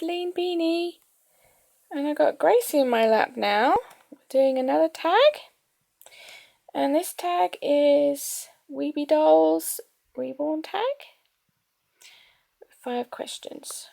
Celine Beanie, and I got Gracie in my lap now. We're doing another tag, and this tag is WeebieDolls Reborn Tag. 5 questions.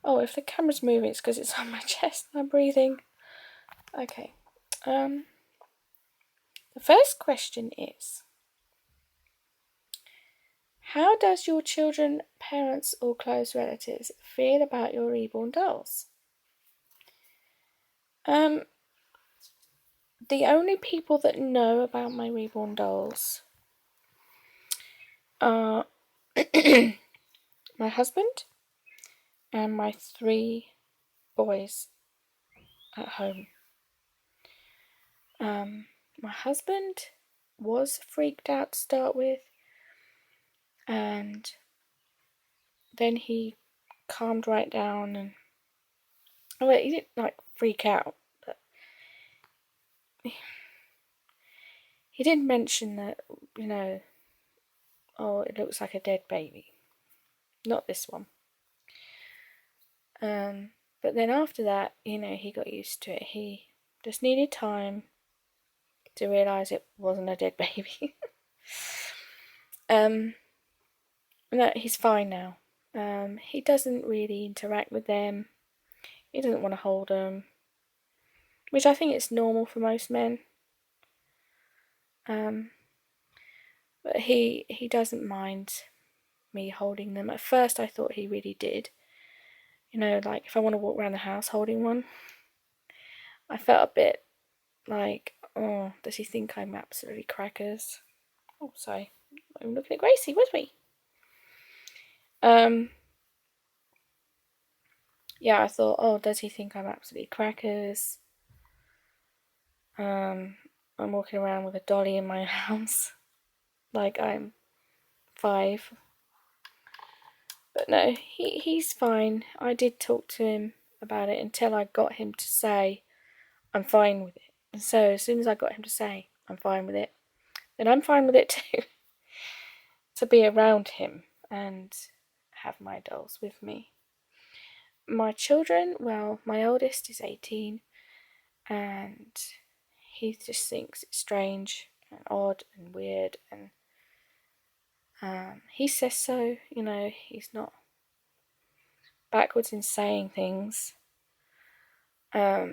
Oh, if the camera's moving, it's because it's on my chest and I'm breathing. Okay. The first question is: how does your children, parents, or close relatives feel about your reborn dolls? The only people that know about my reborn dolls are my husband and my 3 boys at home. My husband was freaked out to start with, and then he calmed right down, and well, he didn't freak out, but he did mention that, oh, it looks like a dead baby. Not this one. But then after that, he got used to it. He just needed time to realise it wasn't a dead baby. No, he's fine now. He doesn't really interact with them. He doesn't want to hold them, which I think is normal for most men. But he doesn't mind me holding them. At first I thought he really did. Like if I want to walk around the house holding one, I felt a bit like, oh, does he think I'm absolutely crackers? Oh, sorry. I'm looking at Gracie with me. Yeah, I thought, oh, does he think I'm absolutely crackers? I'm walking around with a dolly in my house like I'm 5. But no, he's fine. I did talk to him about it until I got him to say I'm fine with it. And so as soon as I got him to say I'm fine with it, then I'm fine with it too. To be around him and have my dolls with me. My children, well, my oldest is 18 and he just thinks it's strange and odd and weird, and he says so. He's not backwards in saying things. But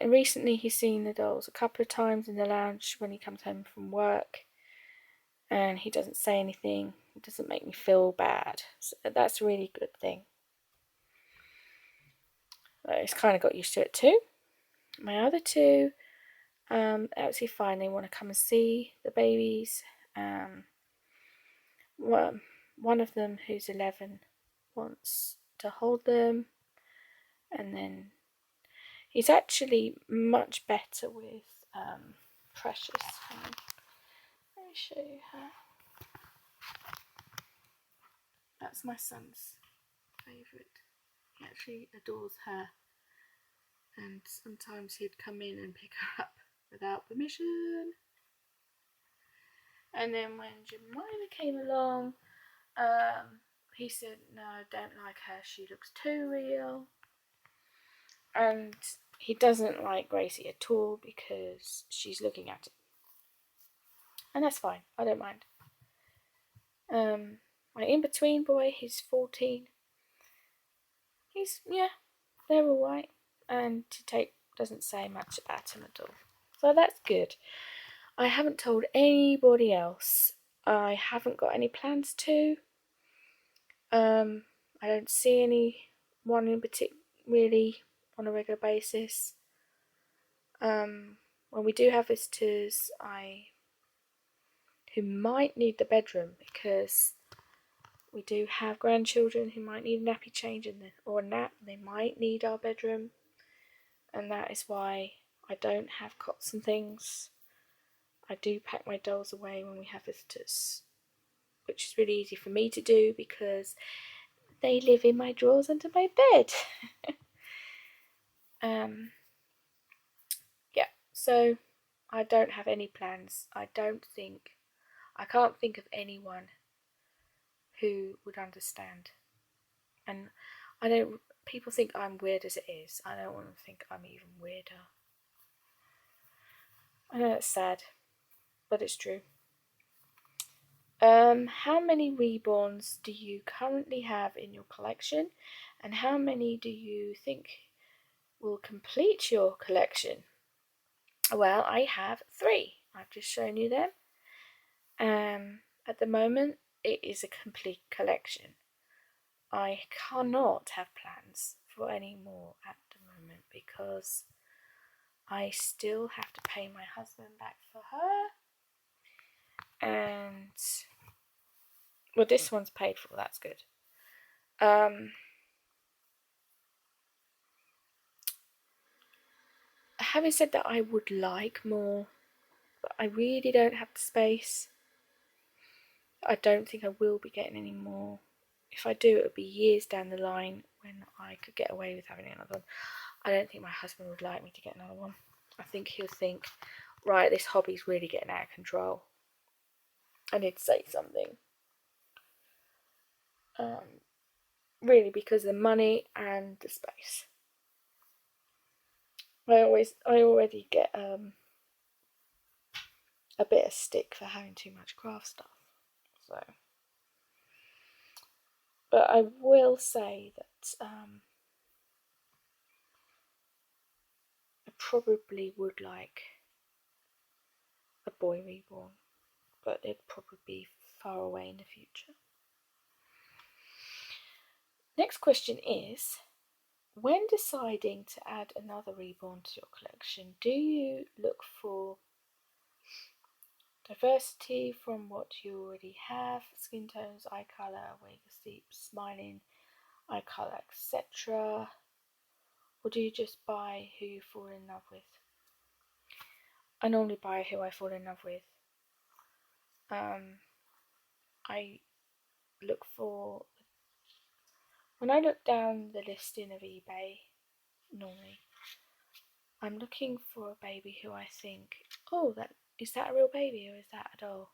recently he's seen the dolls a couple of times in the lounge when he comes home from work, and he doesn't say anything. It doesn't make me feel bad. So that's a really good thing. He's kind of got used to it too. My other 2, absolutely fine. They want to come and see the babies. One of them, who's 11, wants to hold them, and then he's actually much better with Precious. Let me show you her. That's my son's favourite. He actually adores her, and sometimes he'd come in and pick her up without permission. And then when Jemima came along, he said, no, I don't like her, she looks too real. And he doesn't like Gracie at all because she's looking at him. And that's fine, I don't mind. My in-between boy, he's 14. They're alright. And Tate doesn't say much about him at all. So that's good. I haven't told anybody else. I haven't got any plans to. I don't see anyone in particular really on a regular basis. When we do have visitors, who might need the bedroom, because we do have grandchildren who might need a nappy change or a nap. They might need our bedroom, and that is why I don't have cots and things. I do pack my dolls away when we have visitors, which is really easy for me to do because they live in my drawers under my bed. So I don't have any plans. I can't think of anyone who would understand. And people think I'm weird as it is. I don't want to think I'm even weirder. I know that's sad, but it's true. How many reborns do you currently have in your collection, and how many do you think will complete your collection? Well, I have 3. I've just shown you them. At the moment, it is a complete collection. I cannot have plans for any more at the moment because I still have to pay my husband back for her. And well, this one's paid for, that's good. Having said that, I would like more, but I really don't have the space. I don't think I will be getting any more. If I do, it'll be years down the line when I could get away with having another one. I don't think my husband would like me to get another one. I think he'll think, right, this hobby's really getting out of control. I need to say something. Really, because of the money and the space. I already get a bit of stick for having too much craft stuff. So, but I will say that I probably would like a boy reborn, but it'd probably be far away in the future. Next question is, when deciding to add another reborn to your collection, do you look for diversity from what you already have, skin tones, eye colour, wave of sleep, smiling, eye colour, etc.? Or do you just buy who you fall in love with? I normally buy who I fall in love with. I look for, when I look down the listing of eBay, normally, I'm looking for a baby who I think, oh, is that a real baby or is that a doll?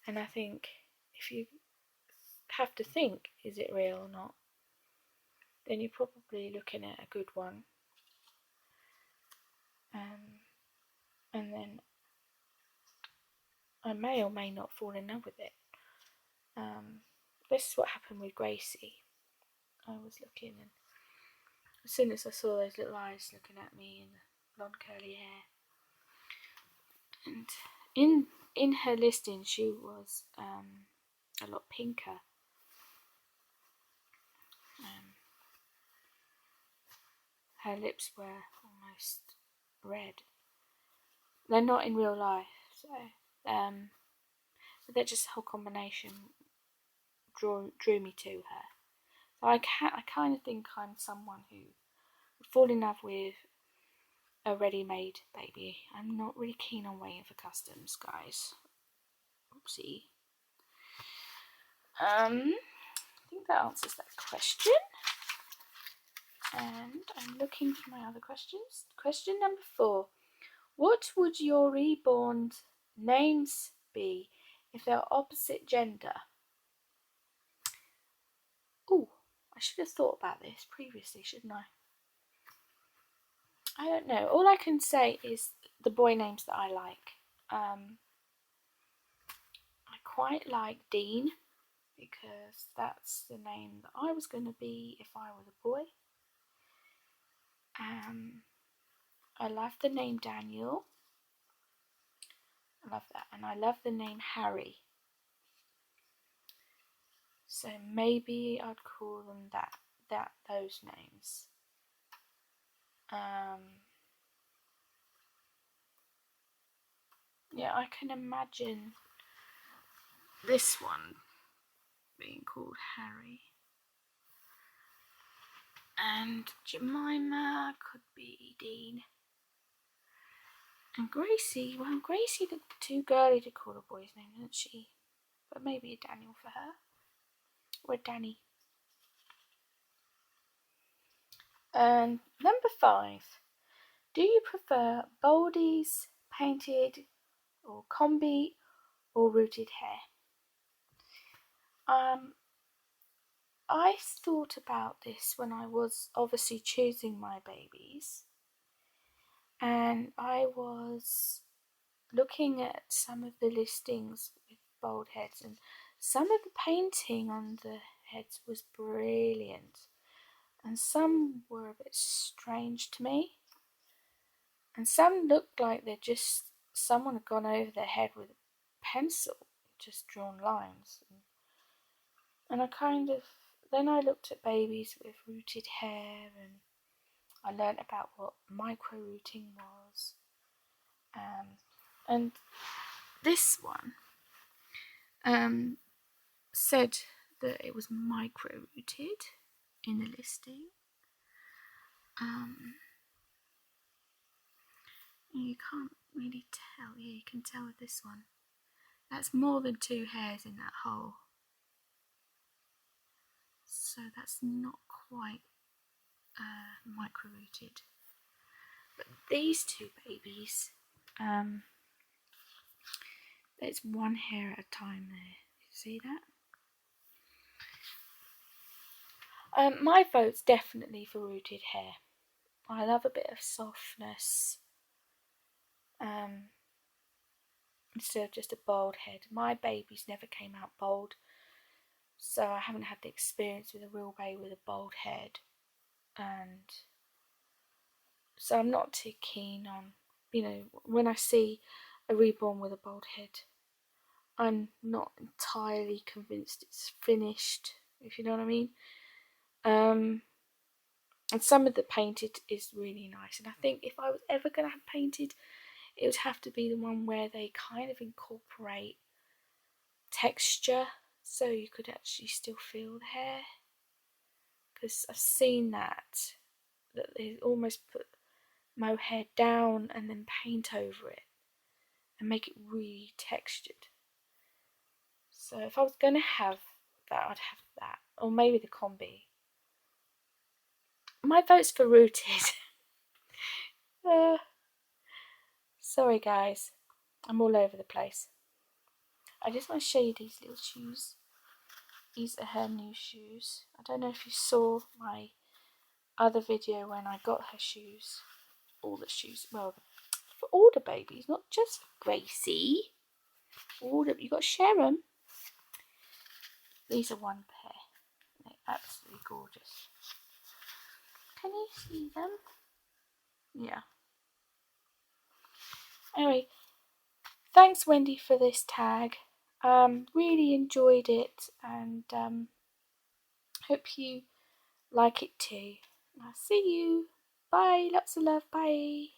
And I think, if you have to think, is it real or not, then you're probably looking at a good one. And then I may or may not fall in love with it. This is what happened with Gracie. I was looking, and as soon as I saw those little eyes looking at me and the blonde curly hair, and in her listing she was a lot pinker. Her lips were almost red. They're not in real life, so but that just whole combination drew me to her. So I kind of think I'm someone who would fall in love with a ready-made baby. I'm not really keen on waiting for customs, guys. Oopsie. I think that answers that question. And I'm looking for my other questions. Question number 4. What would your reborn names be if they're opposite gender? Oh, I should have thought about this previously, shouldn't I? I don't know. All I can say is the boy names that I like. I quite like Dean, because that's the name that I was going to be if I was a boy. I love the name Daniel. I love that. And I love the name Harry. So maybe I'd call them those names. Yeah, I can imagine this one being called Harry. And Jemima could be Dean. And Gracie, well, Gracie looked too girly to call a boy's name, didn't she? But maybe a Daniel for her. Or a Danny. And number 5. Do you prefer boldies, painted, or combi, or rooted hair? I thought about this when I was obviously choosing my babies, and I was looking at some of the listings with bald heads, and some of the painting on the heads was brilliant, and some were a bit strange to me, and some looked like they're just someone had gone over their head with a pencil, just drawn lines. And then I looked at babies with rooted hair, and I learnt about what micro rooting was. And this one said that it was micro rooted in the listing. You can't really tell. Yeah, you can tell with this one. That's more than 2 hairs in that hole. So that's not quite micro rooted. But these 2 babies, there's 1 hair at a time there. You see that? My vote's definitely for rooted hair. I love a bit of softness instead of just a bald head. My babies never came out bald, so I haven't had the experience with a real baby with a bald head, and so I'm not too keen on, when I see a reborn with a bald head, I'm not entirely convinced it's finished, if you know what I mean. And some of the painted is really nice, and I think if I was ever going to have painted, it would have to be the one where they kind of incorporate texture so you could actually still feel the hair, because I've seen that they almost put mohair down and then paint over it and make it really textured. So if I was going to have that, I'd have that, or maybe the combi. My vote's for rooted. Sorry guys, I'm all over the place. I just want to show you these little shoes. These are her new shoes. I don't know if you saw my other video when I got her shoes. All the shoes, well, for all the babies, not just for Gracie. You got to share them. These are 1 pair. They're absolutely gorgeous. Can you see them? Yeah. Anyway, thanks Wendy for this tag. Really enjoyed it, and hope you like it too. I'll see you. Bye. Lots of love. Bye.